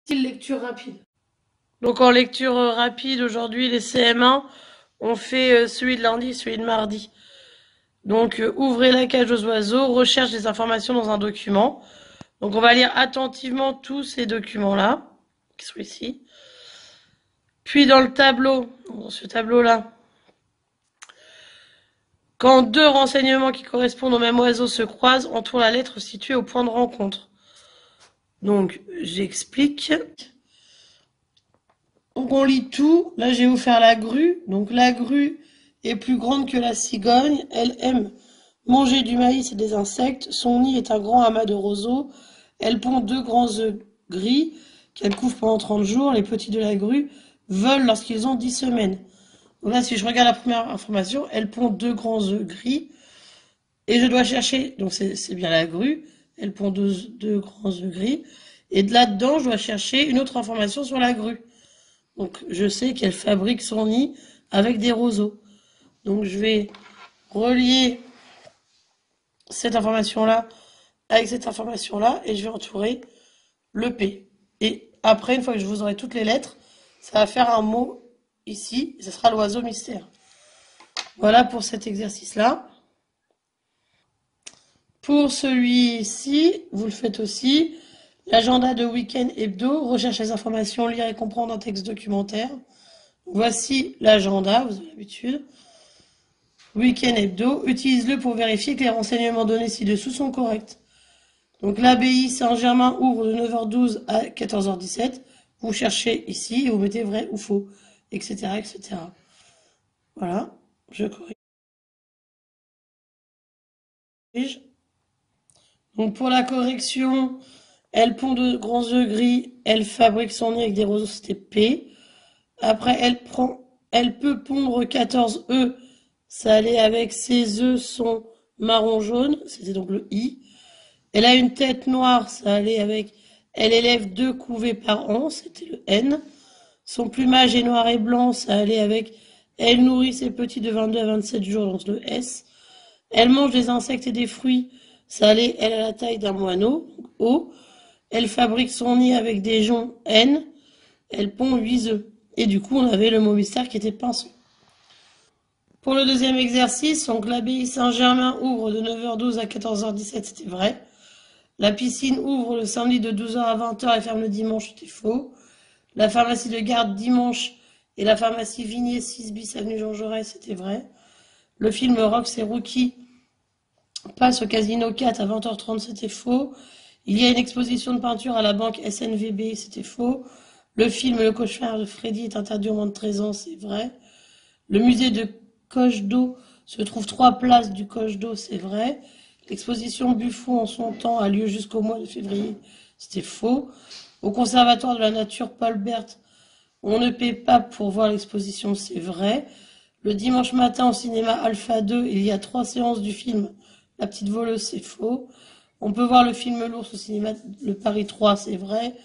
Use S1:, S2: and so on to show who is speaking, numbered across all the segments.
S1: Style lecture rapide. Donc en lecture rapide, aujourd'hui, les CM1, on fait celui de lundi et celui de mardi. Donc ouvrez la cage aux oiseaux, recherche des informations dans un document. Donc on va lire attentivement tous ces documents-là, qui sont ici. Puis dans le tableau, dans ce tableau-là, quand deux renseignements qui correspondent au même oiseau se croisent, entoure la lettre située au point de rencontre. Donc j'explique. Donc on lit tout. Là, je vais vous faire la grue. Donc la grue est plus grande que la cigogne. Elle aime manger du maïs et des insectes. Son nid est un grand amas de roseaux. Elle pond deux grands œufs gris qu'elle couvre pendant 30 jours. Les petits de la grue volent lorsqu'ils ont 10 semaines. Donc là, si je regarde la première information, elle pond deux grands œufs gris. Et je dois chercher, donc c'est bien la grue. Elle pond deux grands œufs gris. Et de là-dedans, je dois chercher une autre information sur la grue. Donc je sais qu'elle fabrique son nid avec des roseaux. Donc je vais relier cette information-là avec cette information-là et je vais entourer le P. Et après, une fois que je vous aurai toutes les lettres, ça va faire un mot ici, et ce sera l'oiseau mystère. Voilà pour cet exercice-là. Pour celui-ci, vous le faites aussi. L'agenda de week-end hebdo, recherche les informations, lire et comprendre un texte documentaire. Voici l'agenda, vous avez l'habitude. Week-end hebdo, utilise-le pour vérifier que les renseignements donnés ci-dessous sont corrects. Donc l'abbaye Saint-Germain ouvre de 9h12 à 14h17. Vous cherchez ici et vous mettez vrai ou faux, etc., etc. Voilà, je corrige. Donc pour la correction, elle pond de grands œufs gris, elle fabrique son nid avec des roseaux, c'était P. Après, elle peut pondre 14 œufs, ça allait avec ses œufs sont marron-jaune, c'était donc le I. Elle a une tête noire, ça allait avec elle élève 2 couvées par an, c'était le N. Son plumage est noir et blanc, ça allait avec elle nourrit ses petits de 22 à 27 jours, donc le S. Elle mange des insectes et des fruits, ça allait elle a la taille d'un moineau, donc O. Elle fabrique son nid avec des joncs, N. Elle pond 8 œufs. Et du coup, on avait le mot mystère qui était pinson. Pour le deuxième exercice, donc l'abbaye Saint-Germain ouvre de 9h12 à 14h17, c'était vrai. La piscine ouvre le samedi de 12h à 20h et ferme le dimanche, c'était faux. La pharmacie de garde dimanche et la pharmacie Vignier 6 bis avenue Jean Jaurès, c'était vrai. Le film Rox et Rookie passe au Casino 4 à 20h30, c'était faux. Il y a une exposition de peinture à la banque SNVB, c'était faux. Le film Le cauchemar de Freddy est interdit aux moins de 13 ans, c'est vrai. Le musée de Coche d'eau se trouve 3 places du Coche d'eau, c'est vrai. L'exposition Buffon en son temps a lieu jusqu'au mois de février, c'était faux. Au Conservatoire de la Nature Paul Bert, on ne paie pas pour voir l'exposition, c'est vrai. Le dimanche matin au cinéma Alpha 2, il y a 3 séances du film La Petite Voleuse, c'est faux. On peut voir le film L'Ours au cinéma Le Paris 3, c'est vrai.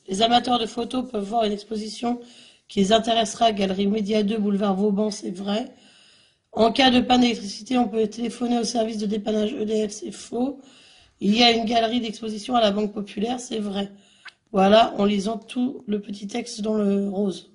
S1: Les amateurs de photos peuvent voir une exposition qui les intéressera à Galerie Média 2, boulevard Vauban, c'est vrai. En cas de panne d'électricité, on peut téléphoner au service de dépannage EDF, c'est faux. Il y a une galerie d'exposition à la Banque Populaire, c'est vrai. Voilà, en lisant tout le petit texte dans le rose.